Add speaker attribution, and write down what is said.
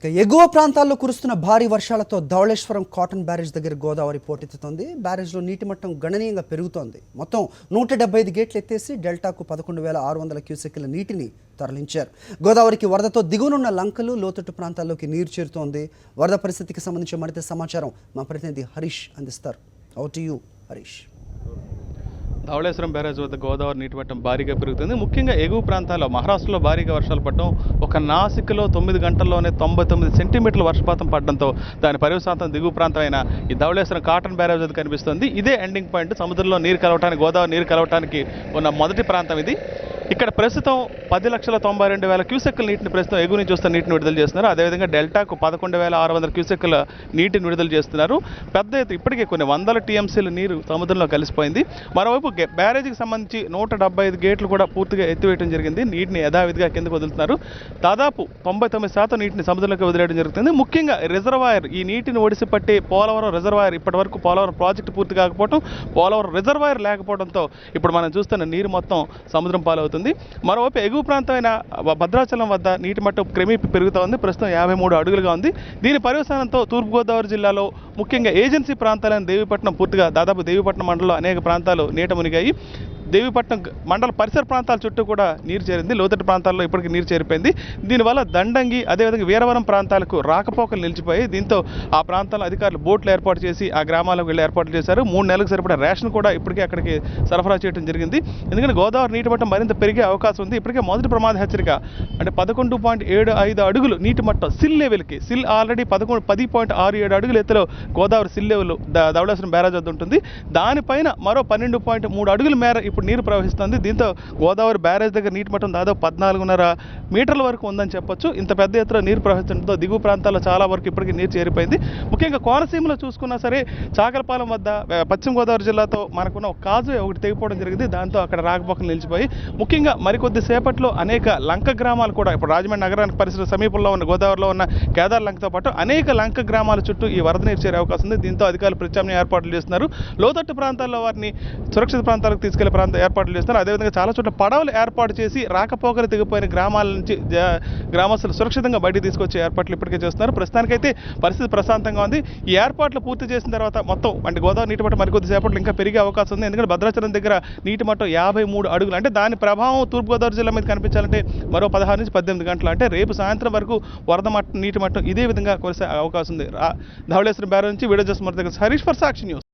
Speaker 1: ఎగువ ప్రాంతాల్లో కురుస్తున్న భారీ వర్షాలతో ధవళేశ్వరం కాటన్ బ్యారేజ్ దగ్గర గోదావరి పోటెత్తుతోంది. బ్యారేజ్లో నీటి మట్టం గణనీయంగా పెరుగుతోంది. మొత్తం 175 గేట్లు ఎత్తేసి డెల్టాకు 11,600 క్యూసెక్కుల నీటిని తరలించారు. గోదావరికి వరదతో దిగువనున్న లంకలు లోతట్టు ప్రాంతాల్లోకి నీరు చేరుతోంది. వరద పరిస్థితికి సంబంధించి మరింత సమాచారం మా ప్రతినిధి హరీష్ అందిస్తారు. Over to you Harish.
Speaker 2: Dhavaleswaram barrage వద్ద గోదావరి నీటి మట్టం భారీగా పెరుగుతుంది. ముఖ్యంగా ఎగువ ప్రాంతాల్లో మహారాష్ట్రలో భారీగా వర్షాలు పడడం, ఒక నాసిక్లో 9 గంటల్లోనే 99 సెంటీమీటర్ల వర్షపాతం పడడంతో దాని పరివశాతం దిగువ ప్రాంతమైన ఈ ధవళేశ్వరం కాటన్ బ్యారేజ్ వద్ద కనిపిస్తుంది. ఇదే ఎండింగ్ పాయింట్. సముద్రంలో నీరు కలవటానికి, గోదావరి నీరు కలవటానికి ఉన్న మొదటి ప్రాంతం ఇది. ఇక్కడ ప్రస్తుతం 10,92,000 క్యూసెక్కుల నీటిని ప్రస్తుతం ఎగువ నుంచి వస్తున్న నీటిని విడుదల చేస్తున్నారు. అదేవిధంగా డెల్టాకు 11,600 క్యూసెక్కుల నీటిని విడుదల చేస్తున్నారు. పెద్ద ఎత్తు ఇప్పటికే కొన్ని వందల టీఎంసీల నీరు సముద్రంలో కలిసిపోయింది. మరోవైపు బ్యారేజీకి సంబంధించి 175 గేట్లు కూడా పూర్తిగా ఎత్తివేయడం జరిగింది. నీటిని యథావిధిగా కిందకు వదులుతున్నారు. దాదాపు 99% నీటిని సముద్రంలోకి వదిలేయడం జరుగుతుంది. ముఖ్యంగా రిజర్వాయర్, ఈ నీటిని ఒడిసిపట్టి పోలవరం రిజర్వాయర్, ఇప్పటివరకు పోలవరం ప్రాజెక్టు పూర్తి కాకపోవడం, పోలవరం రిజర్వాయర్ లేకపోవడంతో ఇప్పుడు మనం చూస్తున్న నీరు మొత్తం సముద్రం పాలవుతుంది. మరోవైపు ఎగువ ప్రాంతమైన భద్రాచలం వద్ద నీటి మట్టం క్రమేపీ పెరుగుతూ ఉంది. ప్రస్తుతం 53 అడుగులుగా ఉంది. దీని పర్యవసానంతో తూర్పుగోదావరి జిల్లాలో ముఖ్యంగా ఏజెన్సీ ప్రాంతాలైన దేవీపట్నం, పూర్తిగా దాదాపు దేవీపట్నం మండలంలో అనేక ప్రాంతాలు నీట మునిగాయి. దేవీపట్నం మండల పరిసర ప్రాంతాల చుట్టూ కూడా నీరు చేరింది. లోతట్టు ప్రాంతాల్లో ఇప్పటికీ నీరు చేరిపోయింది. దీనివల్ల దండంగి, అదేవిధంగా వీరవరం ప్రాంతాలకు రాకపోకలు నిలిచిపోయి, దీంతో ఆ ప్రాంతాల్లో అధికారులు బోట్లు ఏర్పాటు చేసి ఆ గ్రామాలకు వెళ్ళి ఏర్పాటు చేశారు. 3 నెలలకు సరిపడా రేషన్ కూడా ఇప్పటికే అక్కడికి సరఫరా చేయడం జరిగింది. ఎందుకంటే గోదావరి నీటి మట్టం మరింత పెరిగే అవకాశం ఉంది. ఇప్పటికే మొదటి ప్రమాద హెచ్చరిక అంటే 11.75 అడుగులు నీటి మట్టం సిల్ లెవెల్కి, సిల్ ఆల్రెడీ 10.67 అడుగుల ఎత్తులో గోదావరి సిల్ లెవెల్ ధవళేశ్వరం బ్యారేజ్ వద్ద ఉంటుంది. దానిపైన మరో 12.3 అడుగుల మేర ఇప్పుడు నీరు ప్రవహిస్తుంది. దీంతో గోదావరి బ్యారేజ్ దగ్గర నీటి మట్టం దాదాపు 14.5 మీటర్ల వరకు ఉందని చెప్పొచ్చు. ఇంత పెద్ద ఎత్తున నీరు ప్రవహించడంతో దిగువ ప్రాంతాల్లో చాలా వరకు ఇప్పటికీ నీరు చేరిపోయింది. ముఖ్యంగా కోనసీమలో చూసుకున్నా సరే, చాకలపాలెం వద్ద పశ్చిమ గోదావరి జిల్లాతో మనకున్న ఒక కాజు ఒకటి తెగిపోవడం జరిగింది. దాంతో అక్కడ రాకపోకలు నిలిచిపోయి, ముఖ్యంగా మరికొద్ది సేపట్లో అనేక లంక గ్రామాలు కూడా, ఇప్పుడు రాజమండ్రి నగరానికి పరిసర సమీపంలో ఉన్న గోదావరిలో ఉన్న కేదార్ లంకతో పాటు అనేక లంక గ్రామాల చుట్టూ ఈ వరద నీరు చేరే అవకాశం ఉంది. దీంతో అధికారులు ప్రత్యామ్నాయ ఏర్పాట్లు చేస్తున్నారు. లోతట్టు ప్రాంతాల్లో వారిని సురక్షిత ప్రాంతాలకు తీసుకెళ్లే ఏర్పాట్లు చేస్తున్నారు. అదేవిధంగా చాలా చోట్ల పడవలు ఏర్పాటు చేసి రాకపోకలు తెగిపోయిన గ్రామాల నుంచి గ్రామస్తులు సురక్షితంగా బయటికి తీసుకొచ్చే ఏర్పాట్లు ఇప్పటికే చేస్తున్నారు. ప్రస్తుతానికైతే పరిస్థితి ప్రశాంతంగా ఉంది. ఈ ఏర్పాట్లు పూర్తి చేసిన తర్వాత మొత్తం అంటే గోదావరి నీటి మట్టం మరికొద్ది సేపట్లో ఇంకా పెరిగే అవకాశం ఉంది. ఎందుకంటే భద్రాచలం దగ్గర నీటి మట్టం 53 అడుగులు. అంటే దాని ప్రభావం తూర్పుగోదావరి జిల్లా మీద కనిపించాలంటే మరో 16 నుంచి 18 గంటలు, అంటే రేపు సాయంత్రం వరకు వరద మట్టం, నీటి మట్టం ఇదే విధంగా కొనసాగే అవకాశం ఉంది. ధవళేశ్వరం బ్యారేజ్ నుంచి video just Harish for Sakshi news.